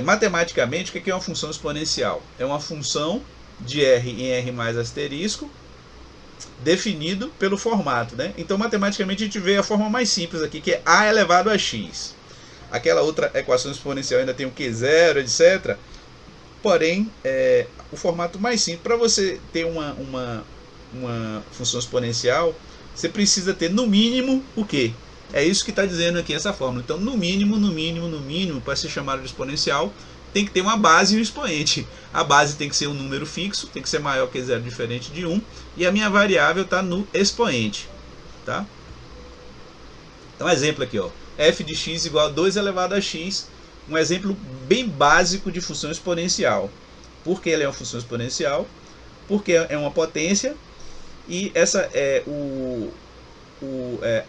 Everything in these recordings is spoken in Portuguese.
Matematicamente, o que é uma função exponencial? É uma função de r em r mais asterisco, definido pelo formato, né? Então, matematicamente, a gente vê a forma mais simples aqui, que é a elevado a x. Aquela outra equação exponencial ainda tem o q0, etc. Porém, o formato mais simples, para você ter uma função exponencial, você precisa ter no mínimo o quê? É isso que está dizendo aqui essa fórmula. Então, no mínimo, para ser chamado de exponencial, tem que ter uma base e um expoente. A base tem que ser um número fixo, tem que ser maior que 0, diferente de 1, e a minha variável está no expoente. Tá? Então, exemplo aqui, ó, f de x igual a 2 elevado a x, um exemplo bem básico de função exponencial. Por que ela é uma função exponencial? Porque é uma potência e essa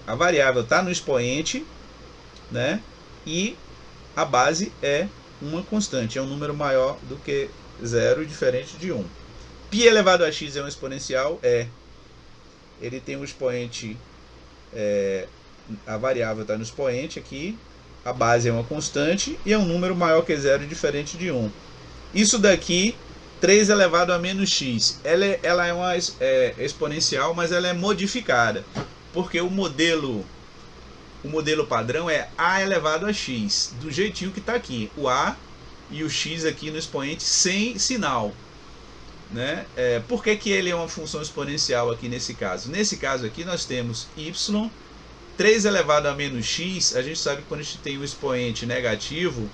a variável está no expoente, né? E a base é uma constante, é um número maior do que 0, diferente de 1. Π elevado a x é um exponencial? Ele tem um expoente, a variável está no expoente aqui, a base é uma constante e é um número maior que 0, diferente de 1. Isso daqui, 3 elevado a menos x, ela é uma exponencial, mas ela é modificada, porque o modelo padrão é a elevado a x, do jeitinho que está aqui, o a e o x aqui no expoente sem sinal, né? Por que ele é uma função exponencial aqui nesse caso? Nesse caso aqui nós temos y, 3 elevado a menos x, a gente sabe que quando a gente tem um expoente negativo,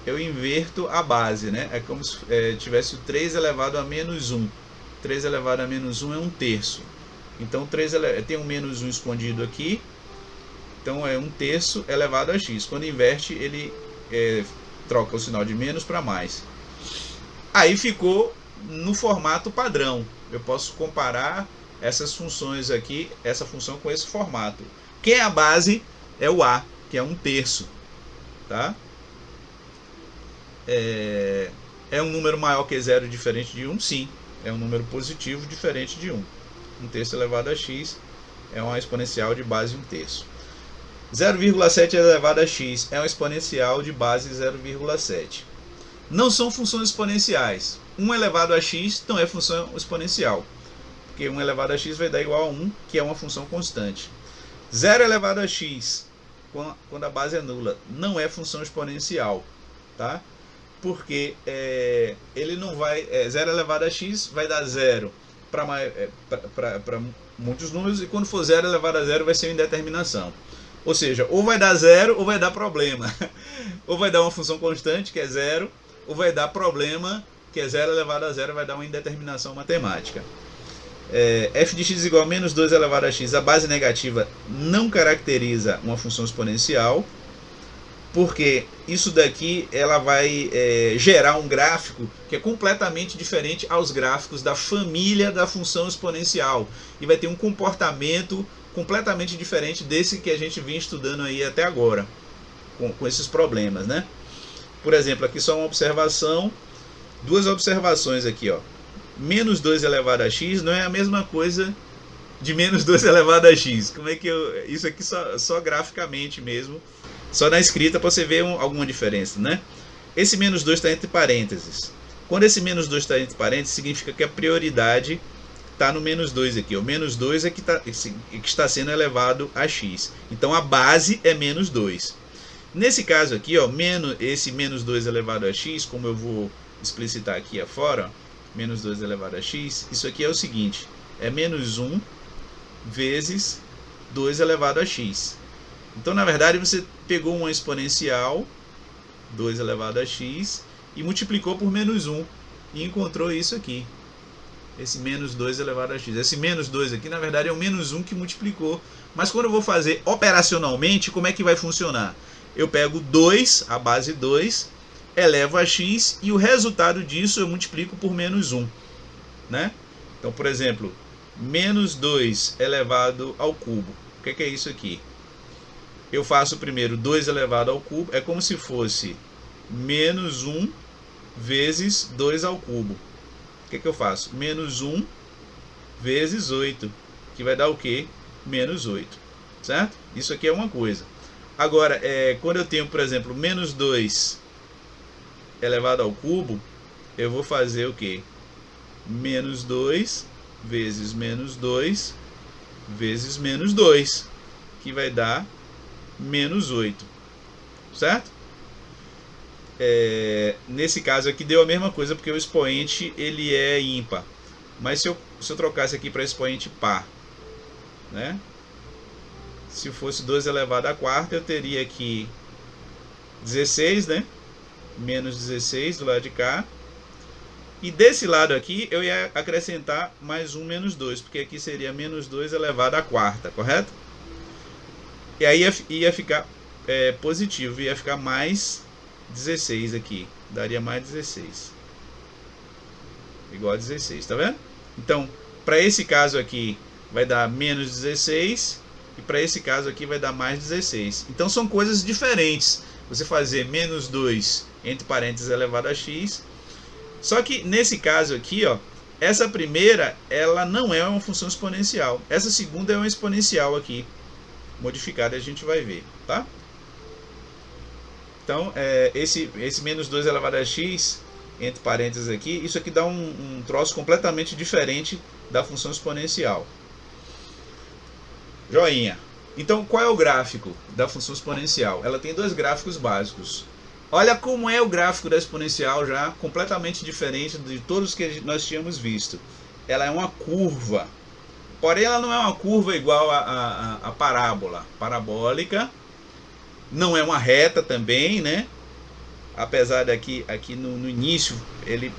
eu inverto a base, né? É como se tivesse o 3 elevado a menos 1. 3 elevado a menos 1 é 1/3. Então tem um menos 1 escondido aqui, então é 1/3 elevado a x. Quando inverte, ele troca o sinal de menos para mais. Aí ficou no formato padrão. Eu posso comparar essas funções aqui, essa função com esse formato. Quem é a base é o a, que é 1/3. Tá? É um número maior que 0, diferente de 1? Sim. É um número positivo, diferente de 1. 1/3 elevado a x é uma exponencial de base 1/3. 0,7 elevado a x é uma exponencial de base 0,7. Não são funções exponenciais. 1 elevado a x não é função exponencial, porque 1 elevado a x vai dar igual a 1, que é uma função constante. 0 elevado a x, quando a base é nula, não é função exponencial, tá? Porque ele não vai... 0 elevado a x vai dar 0 para muitos números, e quando for 0 elevado a 0 vai ser uma indeterminação. Ou seja, ou vai dar 0 ou vai dar problema. Ou vai dar uma função constante, que é 0, ou vai dar problema, que é 0 elevado a 0, vai dar uma indeterminação matemática. F de x igual a menos 2 elevado a x, a base negativa não caracteriza uma função exponencial, porque isso daqui ela vai gerar um gráfico que é completamente diferente aos gráficos da família da função exponencial, e vai ter um comportamento completamente diferente desse que a gente vinha estudando aí até agora, com esses problemas, né? Por exemplo, aqui só uma observação, duas observações aqui, ó. Menos 2 elevado a x não é a mesma coisa de menos 2 elevado a x. Como é que isso aqui só graficamente mesmo, só na escrita para você ver alguma diferença, né? Esse menos 2 está entre parênteses. Quando esse menos 2 está entre parênteses, significa que a prioridade está no menos 2 aqui. O menos 2 é que está sendo elevado a x. Então a base é menos 2. Nesse caso aqui, ó, esse menos 2 elevado a x, como eu vou explicitar aqui afora, menos 2 elevado a x, isso aqui é o seguinte, é menos 1 vezes 2 elevado a x. Então, na verdade, você pegou uma exponencial, 2 elevado a x, e multiplicou por menos 1, e encontrou isso aqui. Esse menos 2 elevado a x. Esse menos 2 aqui, na verdade, é o menos 1 que multiplicou. Mas quando eu vou fazer operacionalmente, como é que vai funcionar? Eu pego 2, a base 2, elevo a x, e o resultado disso eu multiplico por menos 1. Né? Então, por exemplo, menos 2 elevado ao cubo. O que é isso aqui? Eu faço primeiro 2 elevado ao cubo. É como se fosse menos 1 vezes 2 ao cubo. O que eu faço? Menos 1 vezes 8, que vai dar o quê? Menos 8, certo? Isso aqui é uma coisa. Agora, quando eu tenho, por exemplo, menos 2 elevado ao cubo, eu vou fazer o quê? Menos 2 vezes menos 2 vezes menos 2, que vai dar menos 8, certo? Nesse caso aqui deu a mesma coisa, porque o expoente ele é ímpar. Mas se eu trocasse aqui para expoente par, né? Se fosse 2 elevado à quarta, eu teria aqui 16, né? Menos 16 do lado de cá. E desse lado aqui eu ia acrescentar mais um menos 2, porque aqui seria menos 2 elevado à quarta, correto? E aí ia ficar positivo, ia ficar mais 16 aqui. Daria mais 16. Igual a 16, tá vendo? Então, para esse caso aqui vai dar menos 16 e para esse caso aqui vai dar mais 16. Então são coisas diferentes. Você fazer menos 2 entre parênteses elevado a x. Só que nesse caso aqui, ó, essa primeira ela não é uma função exponencial. Essa segunda é uma exponencial aqui, modificada, a gente vai ver, tá? Então, esse menos 2 elevado a x, entre parênteses aqui, isso aqui dá um troço completamente diferente da função exponencial. Joinha. Então, qual é o gráfico da função exponencial? Ela tem dois gráficos básicos. Olha como é o gráfico da exponencial, já completamente diferente de todos que nós tínhamos visto. Ela é uma curva. Porém, ela não é uma curva igual a parábola. Parabólica. Não é uma reta também, né? Apesar daqui aqui no início ele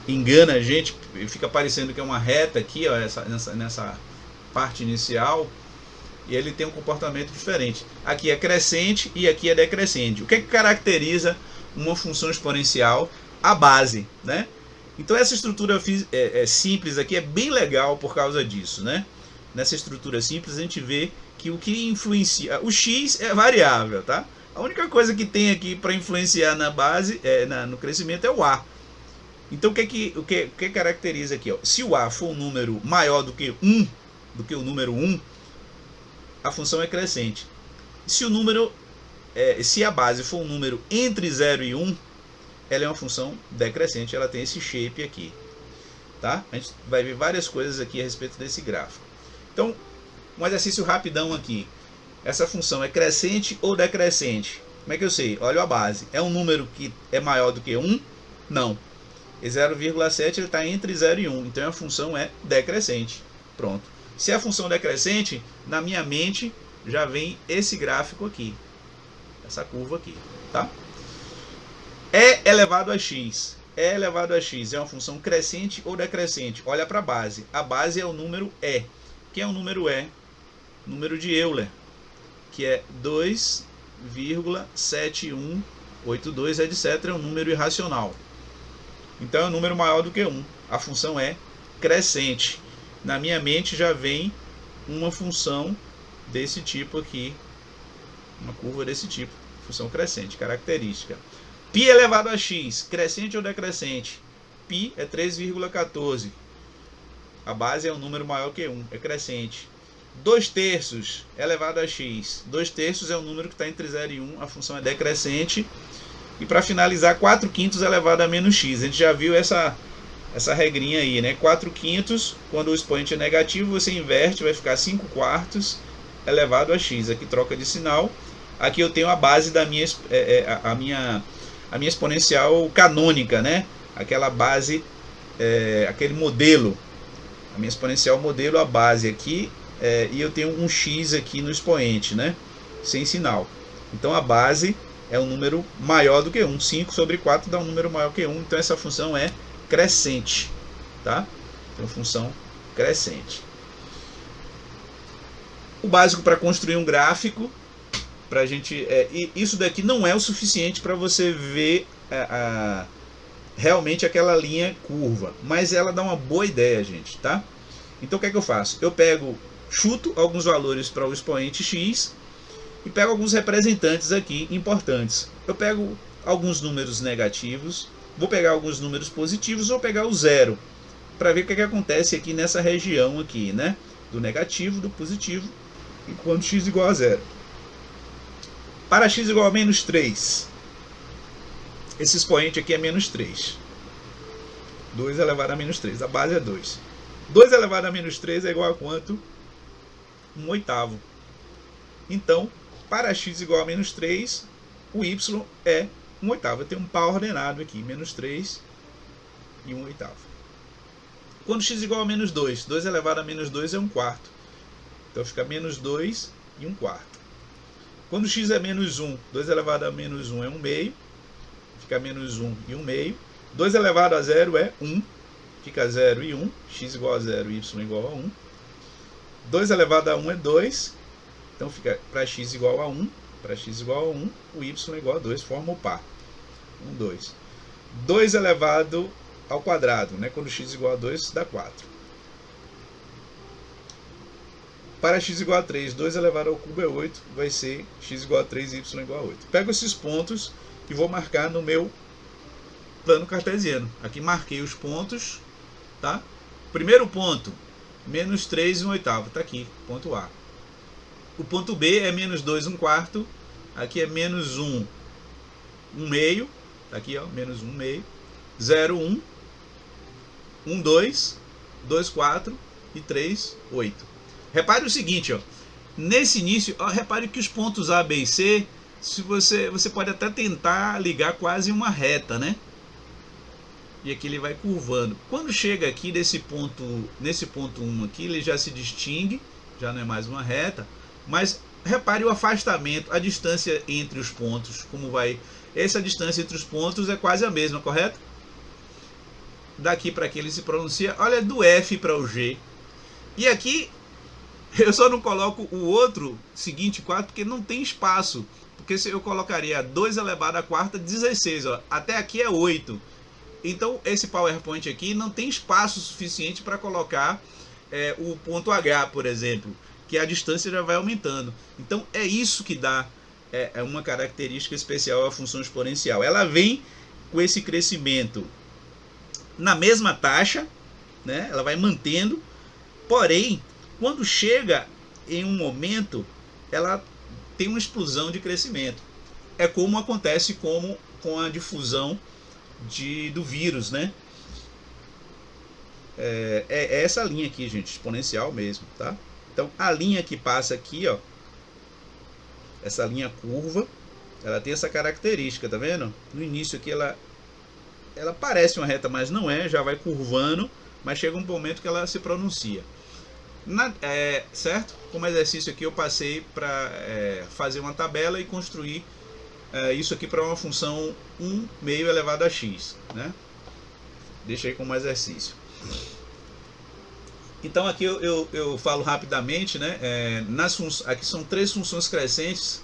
engana a gente, fica parecendo que é uma reta aqui, ó, nessa parte inicial, e ele tem um comportamento diferente. Aqui é crescente e aqui é decrescente. O que caracteriza uma função exponencial? A base, né? Então essa estrutura simples aqui é bem legal por causa disso, né? Nessa estrutura simples a gente vê que o que influencia, o x é variável, tá? A única coisa que tem aqui para influenciar na base, no crescimento, é o a. Então o que caracteriza aqui? Ó? Se o a for um número maior do que o número 1, a função é crescente. Se a base for um número entre 0 e 1, ela é uma função decrescente, ela tem esse shape aqui. Tá? A gente vai ver várias coisas aqui a respeito desse gráfico. Então, um exercício rapidão aqui. Essa função é crescente ou decrescente? Como é que eu sei? Olha a base. É um número que é maior do que 1? Não. E 0,7 ele está entre 0 e 1. Então a função é decrescente. Pronto. Se a função é decrescente, na minha mente já vem esse gráfico aqui. Essa curva aqui. Tá? E elevado a x. E elevado a x é uma função crescente ou decrescente? Olha para a base. A base é o número e. Que é o número e? Número de Euler, que é 2,7182, etc. É um número irracional. Então é um número maior do que 1. A função é crescente. Na minha mente já vem uma função desse tipo aqui. Uma curva desse tipo. Função crescente, característica. Π elevado a x, crescente ou decrescente? Π é 3,14. A base é um número maior que 1, é crescente. 2/3 elevado a x. 2/3 é um número que está entre 0 e 1, a função é decrescente. E para finalizar, 4/5 elevado a menos x. A gente já viu essa regrinha aí, né? 4/5, quando o expoente é negativo, você inverte, vai ficar 5/4 elevado a x. Aqui troca de sinal. Aqui eu tenho a base da minha exponencial canônica, né? Aquela base, aquele modelo. A minha exponencial modelo, a base aqui, e eu tenho um x aqui no expoente, né? Sem sinal. Então a base é um número maior do que 1. 5/4 dá um número maior que 1. Então essa função é crescente. Tá? Então função crescente. O básico para construir um gráfico, pra gente, isso daqui não é o suficiente para você ver realmente aquela linha curva, mas ela dá uma boa ideia, gente, tá? Então o que é que eu faço? Eu chuto alguns valores para o expoente x e pego alguns representantes aqui importantes. Eu pego alguns números negativos, vou pegar alguns números positivos, vou pegar o zero, para ver o que é que acontece aqui nessa região aqui, né? Do negativo, do positivo, enquanto x igual a zero. Para x igual a menos 3, esse expoente aqui é menos 3. 2 elevado a menos 3. A base é 2. 2 elevado a menos 3 é igual a quanto? 1/8. Então, para x igual a menos 3, o y é 1/8. Eu tenho um par ordenado aqui, menos 3 e 1/8. Quando x igual a menos 2, 2 elevado a menos 2 é 1/4. Então fica menos 2 e 1/4. Quando x é menos 1, 2 elevado a menos 1 é 1/2. Fica menos 1 e 1/2. 2 elevado a 0 é 1. Fica 0 e 1. X igual a 0 e y igual a 1. 2 elevado a 1 é 2. Então fica para x igual a 1. Para x igual a 1, o y igual a 2. Forma o par. 1, 2. 2 elevado ao quadrado, né? Quando x igual a 2, dá 4. Para x igual a 3, 2 elevado ao cubo é 8. Vai ser x igual a 3 e y igual a 8. Pego esses pontos e vou marcar no meu plano cartesiano. Aqui marquei os pontos, tá? Primeiro ponto, menos 3 e 1/8. Tá aqui, ponto A. O ponto B é menos 2 1/4. Aqui é menos 1 1/2. Tá aqui, ó, menos 1 1/2. 0 1. 1 2. 2 4. E 3 8. Repare o seguinte, ó. Nesse início, ó, repare que os pontos A, B e C, se você pode até tentar ligar quase uma reta, né? E aqui ele vai curvando. Quando chega aqui nesse ponto 1 aqui, ele já se distingue, já não é mais uma reta, mas repare o afastamento, a distância entre os pontos, como vai. Essa distância entre os pontos é quase a mesma, correto? Daqui para aqui ele se pronuncia, olha, do F para o G. E aqui eu só não coloco o outro seguinte 4 porque não tem espaço. Porque se eu colocaria 2 elevado à quarta, 16, ó, até aqui é 8. Então esse PowerPoint aqui não tem espaço suficiente para colocar o ponto H, por exemplo, que a distância já vai aumentando. Então é isso que dá uma característica especial à função exponencial. Ela vem com esse crescimento na mesma taxa, né? Ela vai mantendo, porém, quando chega em um momento, ela tem uma explosão de crescimento. É como acontece com a difusão do vírus, né? É essa linha aqui, gente, exponencial mesmo, tá? Então a linha que passa aqui, ó, essa linha curva, ela tem essa característica, tá vendo? No início aqui ela parece uma reta, mas não é, já vai curvando, mas chega um momento que ela se pronuncia. Certo? Como exercício aqui eu passei para fazer uma tabela e construir isso aqui para uma função 1 meio elevado a x, né? Deixa aí como exercício. Então aqui eu falo rapidamente, né? Aqui são 3 funções crescentes,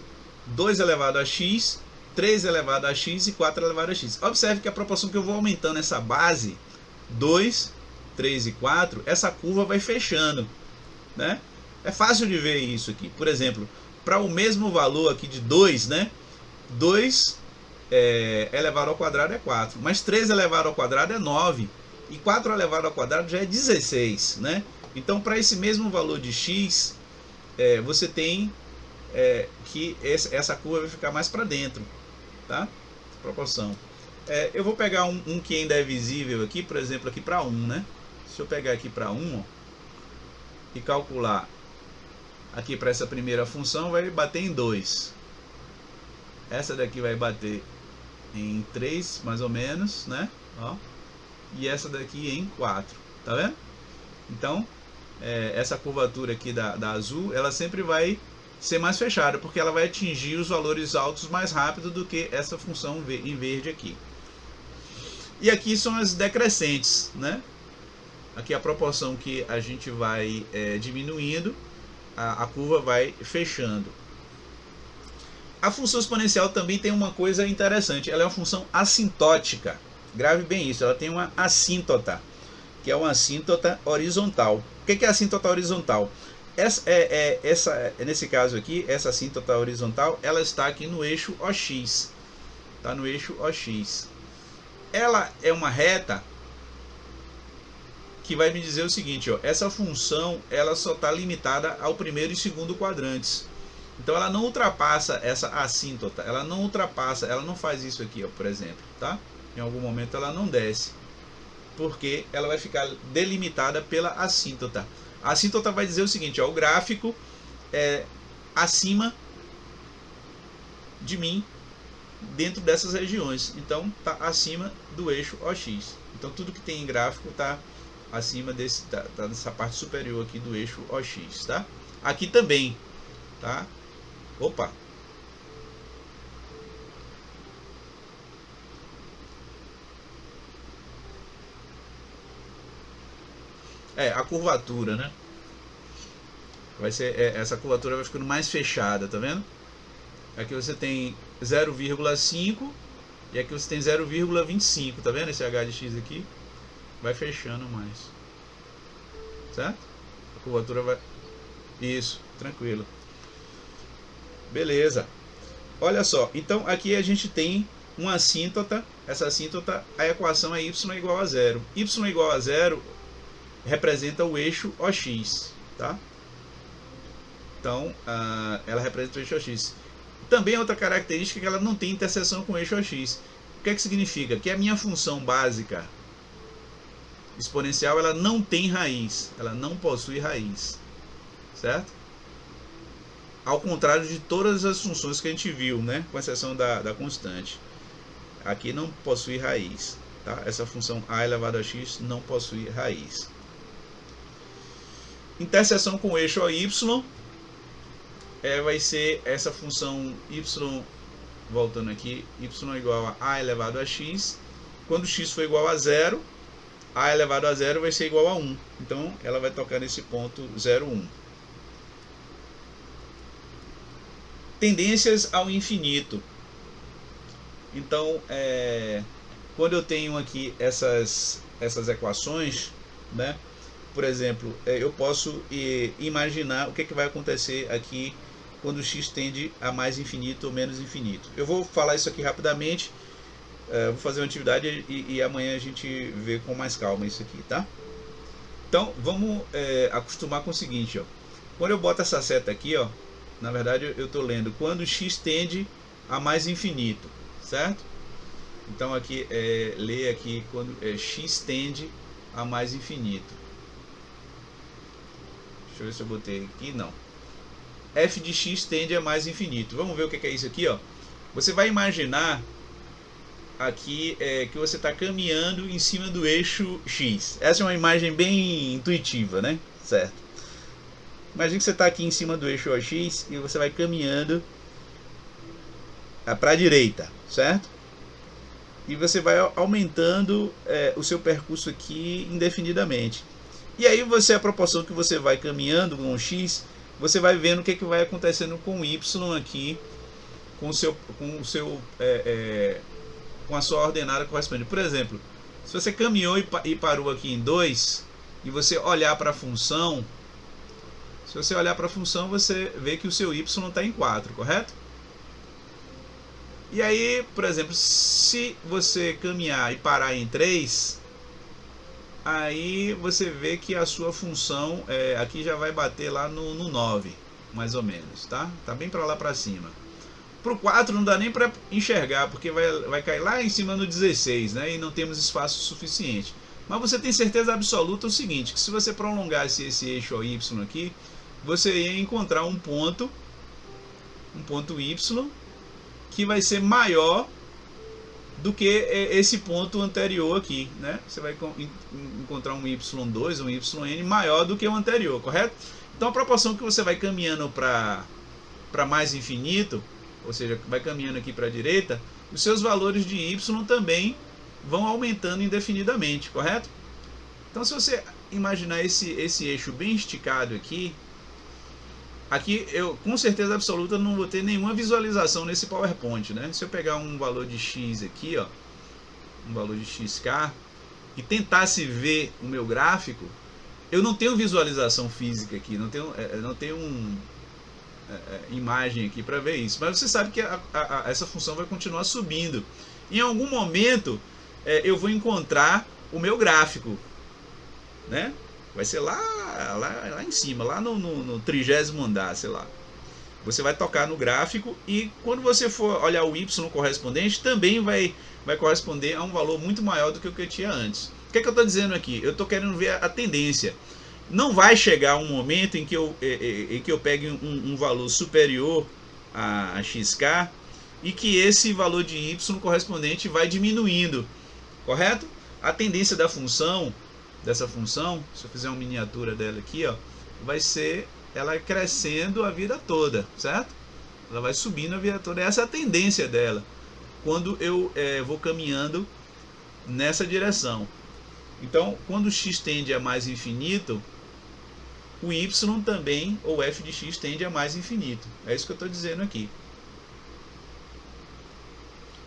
2 elevado a x, 3 elevado a x e 4 elevado a x. Observe que a proporção que eu vou aumentando essa base, 2, 3 e 4, essa curva vai fechando, né? É fácil de ver isso aqui. Por exemplo, para o mesmo valor aqui de 2, né? 2 elevado ao quadrado é 4, mas 3 elevado ao quadrado é 9 e 4 elevado ao quadrado já é 16, né? Então para esse mesmo valor de x, você tem que essa curva vai ficar mais para dentro, tá? Proporção. Eu vou pegar um que ainda é visível aqui, por exemplo, aqui para 1, né? Se eu pegar aqui para 1, ó, e calcular aqui para essa primeira função, vai bater em 2. Essa daqui vai bater em 3, mais ou menos, né? Ó. E essa daqui em 4, tá vendo? Então, essa curvatura aqui da azul, ela sempre vai ser mais fechada, porque ela vai atingir os valores altos mais rápido do que essa função em verde aqui. E aqui são as decrescentes, né? Aqui a proporção que a gente vai diminuindo, a curva vai fechando. A função exponencial também tem uma coisa interessante, ela é uma função assintótica. Grave bem isso, ela tem uma assíntota, que é uma assíntota horizontal. O que é a assíntota horizontal? Nesse caso aqui, essa assíntota horizontal, ela está aqui no eixo OX. Está no eixo OX. Ela é uma reta que vai me dizer o seguinte, ó, essa função ela só está limitada ao primeiro e segundo quadrantes. Então ela não ultrapassa essa assíntota, ela não ultrapassa, ela não faz isso aqui, ó, por exemplo, tá? Em algum momento ela não desce, porque ela vai ficar delimitada pela assíntota. A assíntota vai dizer o seguinte, ó, o gráfico é acima de mim dentro dessas regiões, então está acima do eixo OX. Então tudo que tem em gráfico está acima desse, tá nessa parte superior aqui do eixo OX, tá? Aqui também, tá? Opa! A curvatura, né? Vai ser, essa curvatura vai ficando mais fechada, tá vendo? Aqui você tem 0,5 e aqui você tem 0,25, tá vendo esse h de x aqui? Vai fechando mais, certo? A curvatura vai... Isso, tranquilo. Beleza. Olha só, então aqui a gente tem uma assíntota. Essa assíntota, a equação é y igual a 0. Y igual a 0 representa o eixo OX, tá? Então, ela representa o eixo OX. Também outra característica é que ela não tem interseção com o eixo OX. O que é que significa? Que a minha função básica exponencial, ela não tem raiz, ela não possui raiz, certo? Ao contrário de todas as funções que a gente viu, né? Com exceção da constante. Aqui não possui raiz, tá? Essa função a elevado a x não possui raiz. Interseção com o eixo y vai ser essa função y, voltando aqui, y igual a elevado a x. Quando x for igual a 0, a elevado a 0 vai ser igual a 1. Então ela vai tocar nesse ponto 0, 1. Tendências ao infinito. Então, quando eu tenho aqui essas equações, né? Por exemplo, eu posso imaginar o que vai acontecer aqui quando x tende a mais infinito ou menos infinito. Eu vou falar isso aqui rapidamente, vou fazer uma atividade e amanhã a gente vê com mais calma isso aqui, tá? Então, vamos acostumar com o seguinte, ó. Quando eu boto essa seta aqui, ó, na verdade eu estou lendo quando x tende a mais infinito, certo? Então aqui, lê aqui quando x tende a mais infinito. Deixa eu ver se eu botei aqui, não. F de x tende a mais infinito. Vamos ver o que é isso aqui, ó. Você vai imaginar aqui que você está caminhando em cima do eixo x. Essa é uma imagem bem intuitiva, né? Certo. Imagina que você está aqui em cima do eixo x e você vai caminhando para a direita, certo? E você vai aumentando o seu percurso aqui indefinidamente. E aí a proporção que você vai caminhando com o x, você vai vendo o que vai acontecendo com o y aqui, com a sua ordenada correspondente. Por exemplo, se você caminhou e parou aqui em 2, e você olhar para a função, se você olhar para a função, você vê que o seu y está em 4, correto? E aí, por exemplo, se você caminhar e parar em 3, aí você vê que a sua função aqui já vai bater lá no 9, mais ou menos, tá? Tá bem para lá para cima. Para o 4 não dá nem para enxergar, porque vai cair lá em cima no 16, né? E não temos espaço suficiente. Mas você tem certeza absoluta o seguinte, que se você prolongasse esse eixo y aqui, você ia encontrar um ponto y, que vai ser maior do que esse ponto anterior aqui, né? Você vai encontrar um y2, um yn maior do que o anterior, correto? Então a proporção que você vai caminhando para mais infinito, ou seja, vai caminhando aqui para a direita, os seus valores de y também vão aumentando indefinidamente, correto? Então se você imaginar esse eixo bem esticado aqui eu com certeza absoluta não vou ter nenhuma visualização nesse PowerPoint, né? Se eu pegar um valor de x aqui, ó, um valor de xk, e tentasse ver o meu gráfico, eu não tenho visualização física aqui, não tenho imagem aqui para ver isso. Mas você sabe que essa função vai continuar subindo. Em algum momento eu vou encontrar o meu gráfico, né? Vai ser lá em cima, lá no 30º andar, sei lá. Você vai tocar no gráfico e quando você for olhar o y correspondente, também vai corresponder a um valor muito maior do que o que eu tinha antes. O que é que eu estou dizendo aqui? Eu estou querendo ver a tendência. Não vai chegar um momento em que eu pegue um valor superior a xk e que esse valor de y correspondente vai diminuindo, correto? A tendência dessa função, se eu fizer uma miniatura dela aqui, ó, vai ser ela crescendo a vida toda, certo? Ela vai subindo a vida toda. Essa é a tendência dela quando eu vou caminhando nessa direção. Então, quando o x tende a mais infinito, o y também, ou f de x, tende a mais infinito. É isso que eu estou dizendo aqui.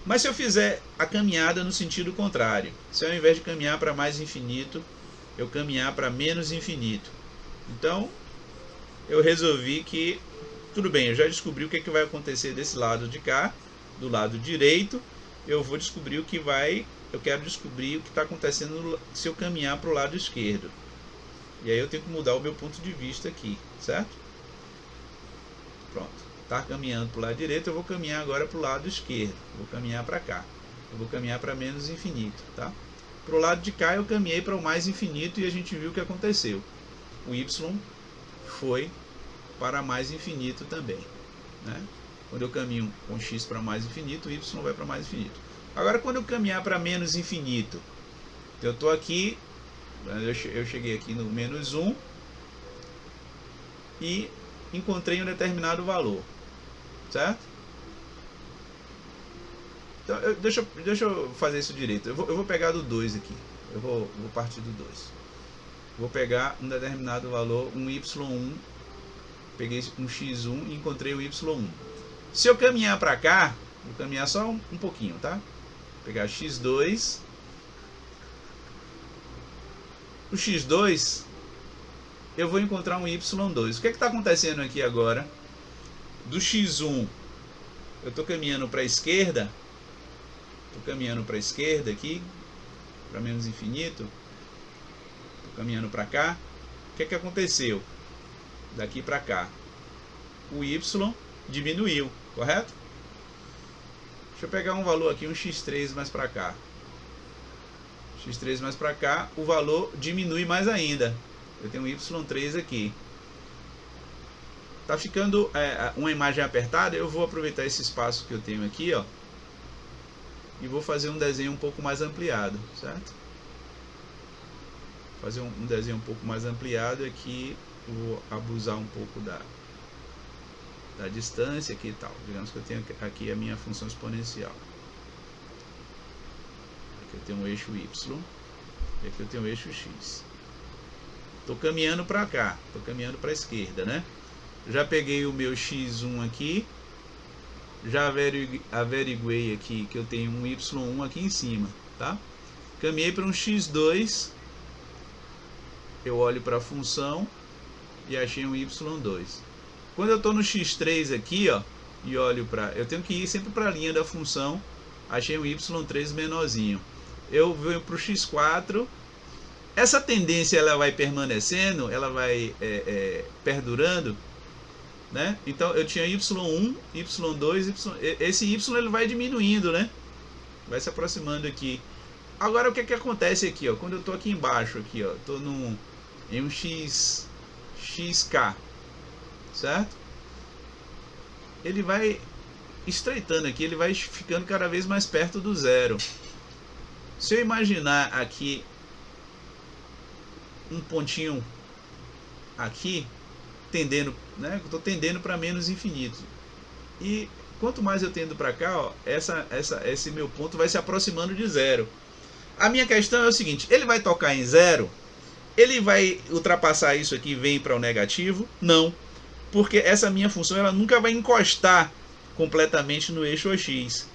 Mas se eu fizer a caminhada no sentido contrário, se ao invés de caminhar para mais infinito, eu caminhar para menos infinito, então eu resolvi que, tudo bem, eu já descobri o que vai acontecer desse lado de cá, do lado direito, eu vou descobrir eu quero descobrir o que está acontecendo se eu caminhar para o lado esquerdo. E aí eu tenho que mudar o meu ponto de vista aqui, certo? Pronto, está caminhando para o lado direito, eu vou caminhar agora para o lado esquerdo, vou caminhar para cá, eu vou caminhar para menos infinito, tá? Para o lado de cá eu caminhei para o mais infinito e a gente viu o que aconteceu. O y foi para mais infinito também, né? Quando eu caminho com x para mais infinito, o y vai para mais infinito. Agora, quando eu caminhar para menos infinito, eu estou aqui, eu cheguei aqui no menos 1 e encontrei um determinado valor, certo? Então, deixa eu fazer isso direito. Eu vou pegar do 2 aqui, eu vou partir do 2. Vou pegar um determinado valor, um y1, peguei um x1 e encontrei o y1. Se eu caminhar para cá, vou caminhar só um pouquinho, tá? Vou pegar x2. O x2, eu vou encontrar um y2. O que está acontecendo aqui agora? Do x1, eu estou caminhando para a esquerda. Estou caminhando para a esquerda aqui, para menos infinito. Estou caminhando para cá. O que aconteceu? Daqui para cá, o y diminuiu, correto? Deixa eu pegar um valor aqui, um x3 mais para cá. x3 mais para cá, o valor diminui mais ainda. Eu tenho um y3 aqui. Tá ficando uma imagem apertada. Eu vou aproveitar esse espaço que eu tenho aqui, ó, e vou fazer um desenho um pouco mais ampliado, certo? Fazer um desenho um pouco mais ampliado aqui. Eu vou abusar um pouco da distância aqui e tal. Digamos que eu tenho aqui a minha função exponencial. Aqui eu tenho um eixo y e aqui eu tenho um eixo x. Estou caminhando para cá, estou caminhando para a esquerda, né? Já peguei o meu x1 aqui, já averiguei aqui que eu tenho um y1 aqui em cima, tá? Caminhei para um x2, eu olho para a função e achei um y2. Quando eu estou no x3 aqui, ó, e olho para, eu tenho que ir sempre para a linha da função, achei um y3 menorzinho. Eu venho para o x4. Essa tendência ela vai permanecendo, ela vai perdurando, né? Então eu tinha y1, y2, esse y ele vai diminuindo, né? Vai se aproximando aqui. Agora o que acontece aqui, ó? Quando eu estou aqui embaixo, aqui, ó, estou em um xk, certo? Ele vai estreitando aqui, ele vai ficando cada vez mais perto do zero. Se eu imaginar aqui um pontinho aqui, tendendo, né? Estou tendendo para menos infinito. E quanto mais eu tendo para cá, ó, esse meu ponto vai se aproximando de zero. A minha questão é o seguinte: ele vai tocar em zero? Ele vai ultrapassar isso aqui e vem para o negativo? Não, porque essa minha função ela nunca vai encostar completamente no eixo x.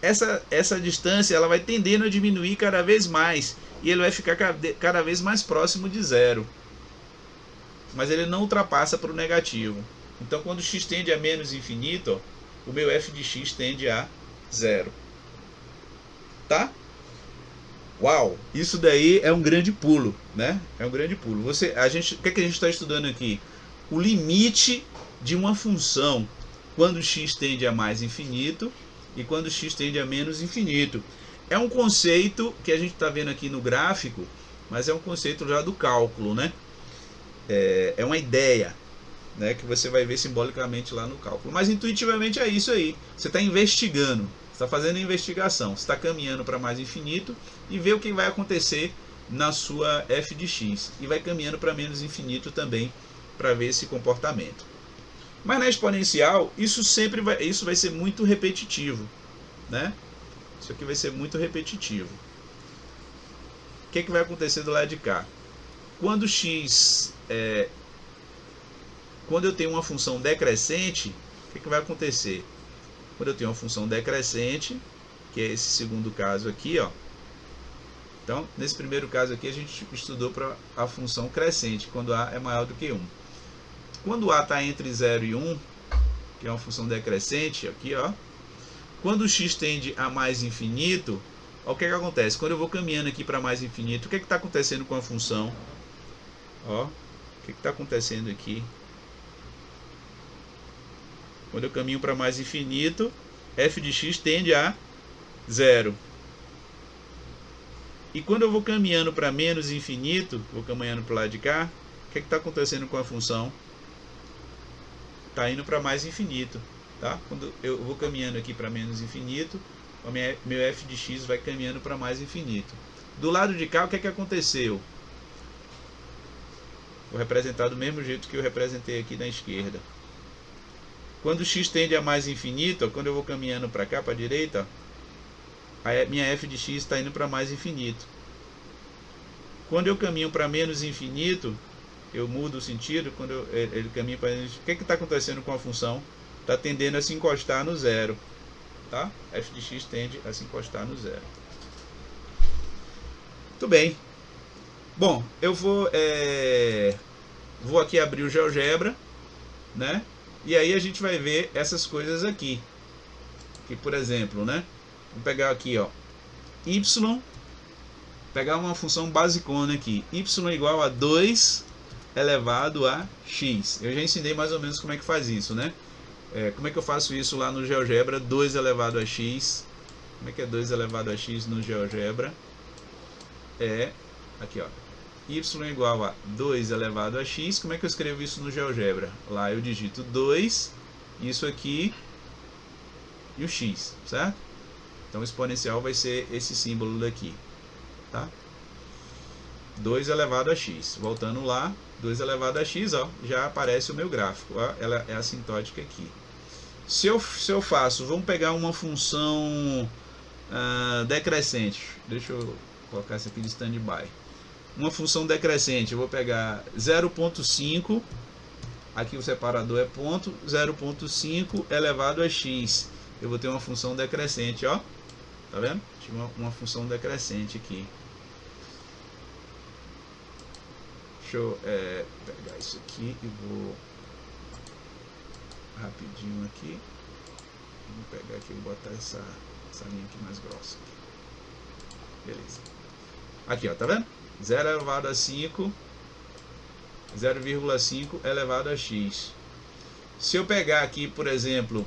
Essa distância ela vai tendendo a diminuir cada vez mais e ele vai ficar cada vez mais próximo de zero, mas ele não ultrapassa para o negativo. Então quando x tende a menos infinito, ó, o meu f de x tende a zero, tá? Uau, isso daí é um grande pulo, né? É um grande pulo. O que a gente está estudando aqui? O limite de uma função quando x tende a mais infinito e quando x tende a menos infinito. É um conceito que a gente está vendo aqui no gráfico, mas é um conceito já do cálculo, né? É uma ideia, né, que você vai ver simbolicamente lá no cálculo. Mas intuitivamente é isso aí. Você está investigando, você está fazendo investigação, você está caminhando para mais infinito e vê o que vai acontecer na sua f de x. E vai caminhando para menos infinito também para ver esse comportamento. Mas na exponencial, isso vai ser muito repetitivo, né? Isso aqui vai ser muito repetitivo. O que vai acontecer do lado de cá? Quando x quando eu tenho uma função decrescente, o que vai acontecer? Quando eu tenho uma função decrescente, que é esse segundo caso aqui, ó. Então, nesse primeiro caso aqui, a gente estudou para a função crescente, quando a é maior do que 1. Quando a está entre 0 e 1, que é uma função decrescente, aqui, ó. Quando x tende a mais infinito, ó, o que acontece? Quando eu vou caminhando aqui para mais infinito, o que está acontecendo com a função? Ó, o que está acontecendo aqui? Quando eu caminho para mais infinito, f de x tende a 0. E quando eu vou caminhando para menos infinito, vou caminhando para o lado de cá, o que está acontecendo com a função? Está indo para mais infinito. Tá? Quando eu vou caminhando aqui para menos infinito, o meu f de x vai caminhando para mais infinito. Do lado de cá, o que aconteceu? Vou representar do mesmo jeito que eu representei aqui na esquerda. Quando x tende a mais infinito, ó, quando eu vou caminhando para cá, para a direita, ó, a minha f de x está indo para mais infinito. Quando eu caminho para menos infinito, eu mudo o sentido. Quando ele caminha para menos infinito, o que está acontecendo com a função? Está tendendo a se encostar no zero. Tá? F de x tende a se encostar no zero. Muito bem. Bom, eu vou aqui abrir o GeoGebra, né? E aí a gente vai ver essas coisas aqui. Que, por exemplo, né? Vou pegar aqui, ó, y, pegar uma função basicona aqui, y igual a 2 elevado a x. Eu já ensinei mais ou menos como é que faz isso, né? Como é que eu faço isso lá no GeoGebra? 2 elevado a x. Como é que é 2 elevado a x no GeoGebra? Aqui, ó, y igual a 2 elevado a x. Como é que eu escrevo isso no GeoGebra? Lá eu digito 2, isso aqui e o x, certo? Então o exponencial vai ser esse símbolo daqui, tá? 2 elevado a x. Voltando lá, 2 elevado a x, ó, já aparece o meu gráfico, ó, ela é assintótica aqui. Se eu faço, vamos pegar uma função decrescente. Deixa eu colocar isso aqui de standby. Uma função decrescente, eu vou pegar 0,5, aqui o separador é ponto, 0,5 elevado a x. Eu vou ter uma função decrescente, ó. Tá vendo? Tive uma função decrescente aqui. Deixa eu pegar isso aqui e vou rapidinho aqui. Vou pegar aqui e botar essa linha aqui mais grossa. Beleza. Aqui, ó, tá vendo? 0 elevado a 5, 0,5 elevado a x. Se eu pegar aqui, por exemplo,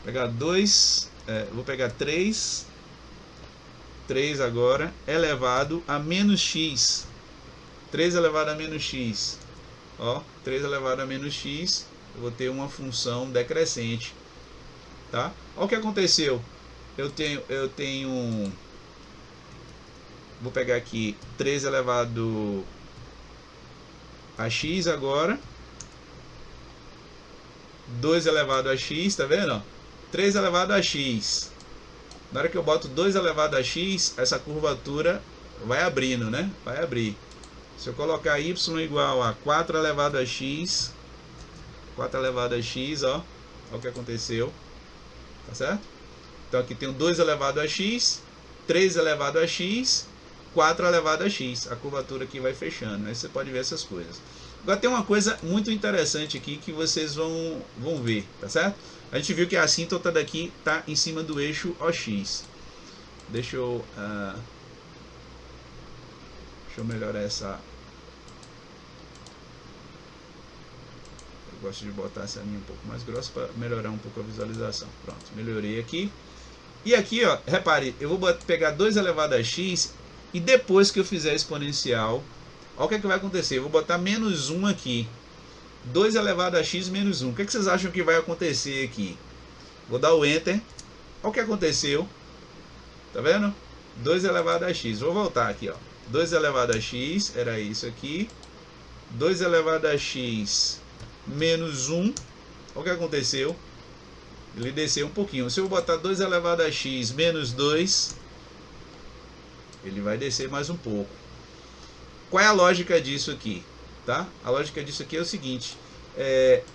pegar 2, vou pegar 3 agora, elevado a menos x. 3 elevado a menos x. Ó, 3 elevado a menos x, eu vou ter uma função decrescente. Tá? Olha o que aconteceu. Eu tenho vou pegar aqui 3 elevado a x agora, 2 elevado a x, tá vendo? 3 elevado a x. Na hora que eu boto 2 elevado a x, essa curvatura vai abrindo, né? Vai abrir. Se eu colocar y igual a 4 elevado a x, 4 elevado a x, ó, olha o que aconteceu. Tá certo? Então aqui tem 2 elevado a x, 3 elevado a x, 4 elevado a x. A curvatura aqui vai fechando. Aí você pode ver essas coisas. Agora tem uma coisa muito interessante aqui que vocês vão ver, tá certo? A gente viu que a assíntota daqui está em cima do eixo OX. Deixa eu melhorar essa gosto de botar essa linha um pouco mais grossa para melhorar um pouco a visualização. Pronto, melhorei aqui. E aqui, ó, repare, eu vou pegar 2 elevado a x e depois que eu fizer a exponencial, olha o que é que vai acontecer. Eu vou botar menos 1 aqui. 2 elevado a x menos 1. O que é que vocês acham que vai acontecer aqui? Vou dar o Enter. Olha o que aconteceu. Tá vendo? 2 elevado a x. Vou voltar aqui, ó. 2 elevado a x, era isso aqui. 2 elevado a x menos 1. Olha o que aconteceu. Ele desceu um pouquinho. Se eu botar 2 elevado a x menos 2, ele vai descer mais um pouco. Qual é a lógica disso aqui? Tá? A lógica disso aqui é o seguinte.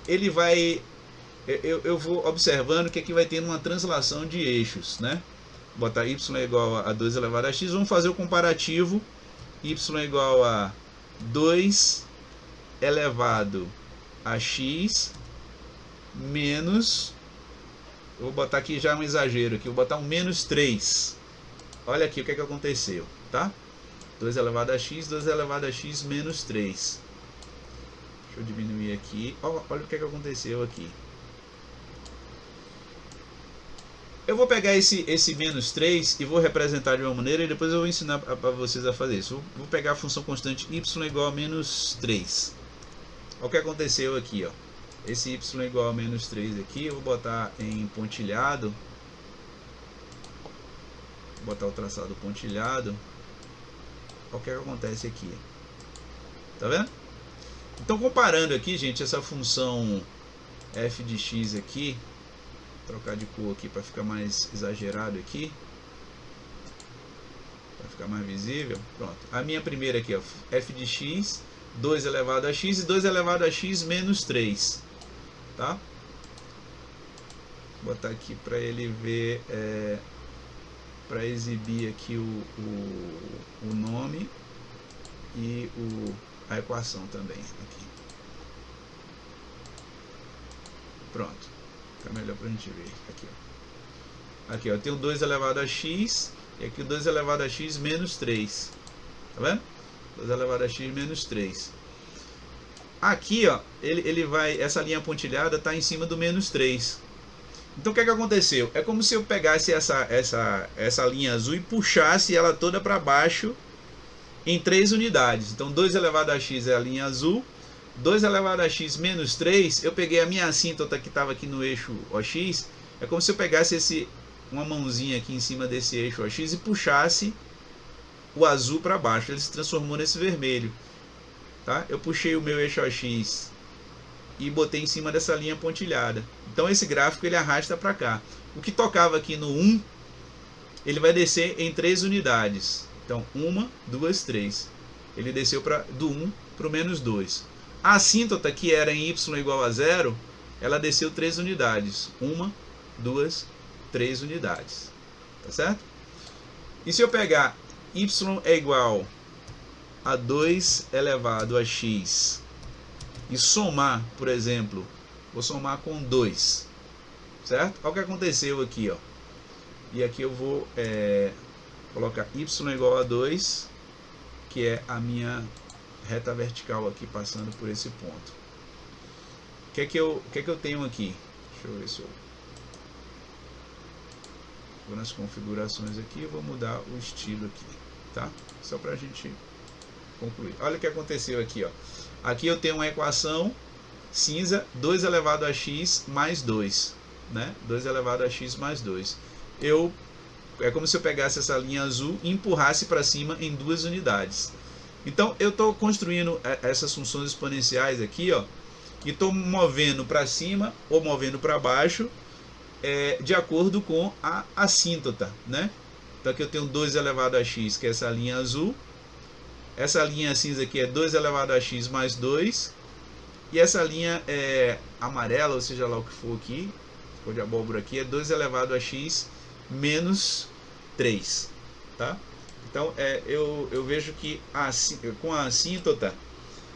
Ele vai... Eu vou observando que aqui vai ter uma translação de eixos, né? Botar y igual a 2 elevado a x. Vamos fazer o comparativo. Y igual a 2 elevado a x menos... Eu vou botar aqui já um exagero aqui. Vou botar um menos 3. Olha aqui o que é que aconteceu, tá? 2 elevado a x, 2 elevado a x menos 3. Deixa eu diminuir aqui. Olha o que é que aconteceu aqui. Eu vou pegar esse menos 3 e vou representar de uma maneira e depois eu vou ensinar para vocês a fazer isso. Vou pegar a função constante y igual a menos 3. Olha o que aconteceu aqui, ó. Esse y igual a menos 3 aqui, eu vou botar em pontilhado. Vou botar o traçado pontilhado. Olha o que acontece aqui. Tá vendo? Então, comparando aqui, gente, essa função f de x aqui, vou trocar de cor aqui para ficar mais exagerado aqui, para ficar mais visível. Pronto. A minha primeira aqui, ó, f de x, 2 elevado a x e 2 elevado a x menos 3. Tá? Vou botar aqui para ele ver, para exibir aqui o nome e a equação também aqui. Pronto, fica melhor para a gente ver aqui, ó. Aqui, ó, eu tenho 2 elevado a x e aqui 2 elevado a x menos 3. Tá vendo? 2 elevado a x menos 3. Aqui, ó, ele vai, essa linha pontilhada está em cima do menos 3. Então o que é que aconteceu? É como se eu pegasse essa linha azul e puxasse ela toda para baixo em 3 unidades. Então 2 elevado a x é a linha azul, 2 elevado a x menos 3, eu peguei a minha assíntota que estava aqui no eixo OX, é como se eu pegasse uma mãozinha aqui em cima desse eixo OX e puxasse o azul para baixo, ele se transformou nesse vermelho. Tá? Eu puxei o meu eixo OX e botei em cima dessa linha pontilhada. Então esse gráfico ele arrasta para cá. O que tocava aqui no 1, ele vai descer em 3 unidades. Então 1, 2, 3. Ele desceu do 1 para o menos 2. A assíntota, que era em y igual a 0, ela desceu 3 unidades. 1, 2, 3 unidades. Tá certo? E se eu pegar y é igual a 2 elevado a x e somar, por exemplo, vou somar com 2, certo? Olha o que aconteceu aqui, ó. E aqui eu vou colocar y igual a 2, que é a minha reta vertical aqui passando por esse ponto. O que é que eu tenho aqui? Deixa eu ver se eu vou nas configurações aqui, eu vou mudar o estilo aqui, tá? Só para a gente concluir. Olha o que aconteceu aqui, ó. Aqui eu tenho uma equação cinza, 2 elevado a x mais 2, né? 2 elevado a x mais 2. É como se eu pegasse essa linha azul e empurrasse para cima em 2 unidades. Então eu estou construindo essas funções exponenciais aqui, ó, e estou movendo para cima ou movendo para baixo, de acordo com a assíntota, né? Então aqui eu tenho 2 elevado a x, que é essa linha azul. Essa linha cinza aqui é 2 elevado a x mais 2. E essa linha amarela, ou seja lá o que for aqui, cor de abóbora aqui, é 2 elevado a x menos 3. Tá? Então eu vejo que com a assíntota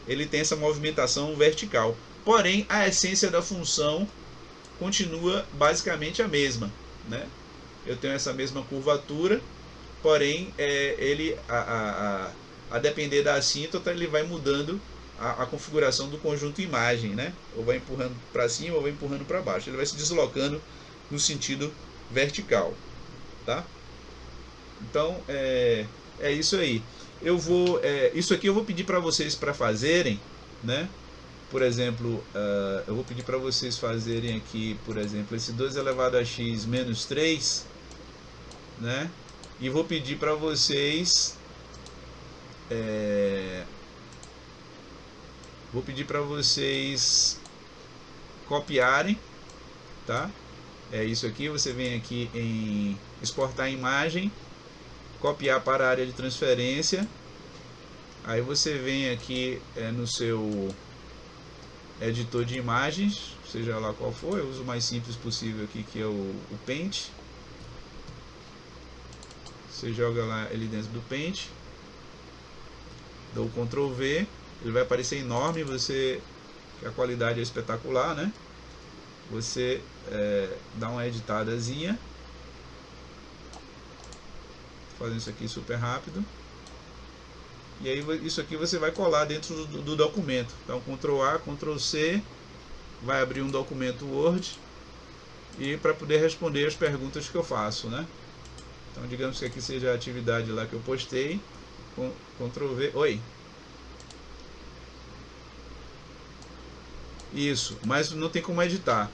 ele tem essa movimentação vertical. Porém, a essência da função continua basicamente a mesma, né? Eu tenho essa mesma curvatura, porém a depender da assíntota ele vai mudando a configuração do conjunto imagem, né? Ou vai empurrando para cima ou vai empurrando para baixo. Ele vai se deslocando no sentido vertical, tá? Então é isso aí. Eu vou isso aqui eu vou pedir para vocês para fazerem, né? Por exemplo, eu vou pedir para vocês fazerem aqui, por exemplo, esse 2 elevado a x menos 3, né? E vou pedir para vocês copiarem, tá? É isso aqui, você vem aqui em exportar imagem, copiar para a área de transferência, aí você vem aqui no seu editor de imagens, seja lá qual for, eu uso o mais simples possível aqui, que é o Paint. Você joga lá ele dentro do Paint, dou Ctrl V, ele vai aparecer enorme, que a qualidade é espetacular, né? Você dá uma editadazinha, fazendo isso aqui super rápido, e aí isso aqui você vai colar dentro do documento. Então Ctrl A, Ctrl C, vai abrir um documento Word, e para poder responder as perguntas que eu faço, né? Então digamos que aqui seja a atividade lá que eu postei, com Ctrl V, oi. Isso, mas não tem como editar.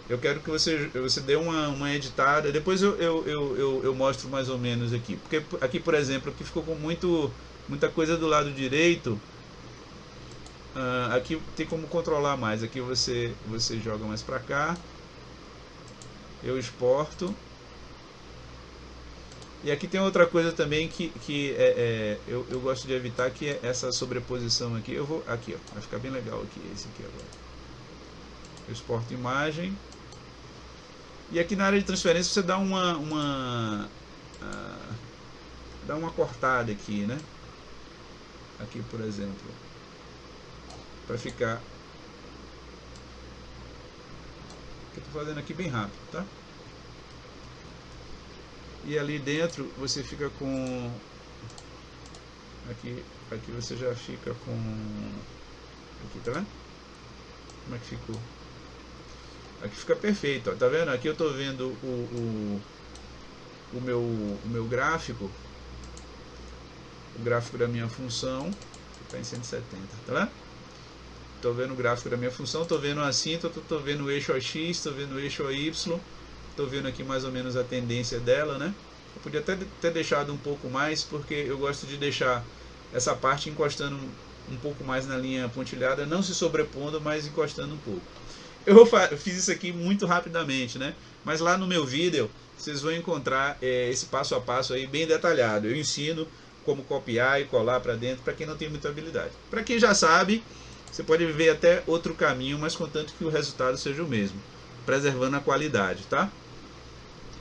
Eu quero que você dê uma editada. Depois eu mostro mais ou menos aqui. Porque aqui, por exemplo, aqui ficou com muita coisa do lado direito. Aqui tem como controlar mais. Aqui você joga mais para cá. Eu exporto. E aqui tem outra coisa também que eu gosto de evitar, que é essa sobreposição aqui. Eu vou aqui, ó, vai ficar bem legal aqui, esse aqui agora. Eu exporto imagem. E aqui na área de transferência você dá uma cortada aqui, né? Aqui, por exemplo, para ficar. Eu estou fazendo aqui bem rápido, tá? E ali dentro você fica com aqui você já fica com aqui, tá vendo? Como é que ficou? Aqui fica perfeito, ó, tá vendo? Aqui eu tô vendo o meu gráfico, o gráfico da minha função, que está em 170, tá vendo? Tô vendo o gráfico da minha função, tô vendo assim, tô vendo o eixo AX, tô vendo o eixo AY, tô vendo aqui mais ou menos a tendência dela, né? Eu podia até ter deixado um pouco mais, porque eu gosto de deixar essa parte encostando um pouco mais na linha pontilhada, não se sobrepondo, mas encostando um pouco. Eu fiz isso aqui muito rapidamente, né? Mas lá no meu vídeo vocês vão encontrar esse passo a passo aí bem detalhado. Eu ensino como copiar e colar para dentro para quem não tem muita habilidade. Para quem já sabe, você pode ver até outro caminho, mas contanto que o resultado seja o mesmo, preservando a qualidade, tá?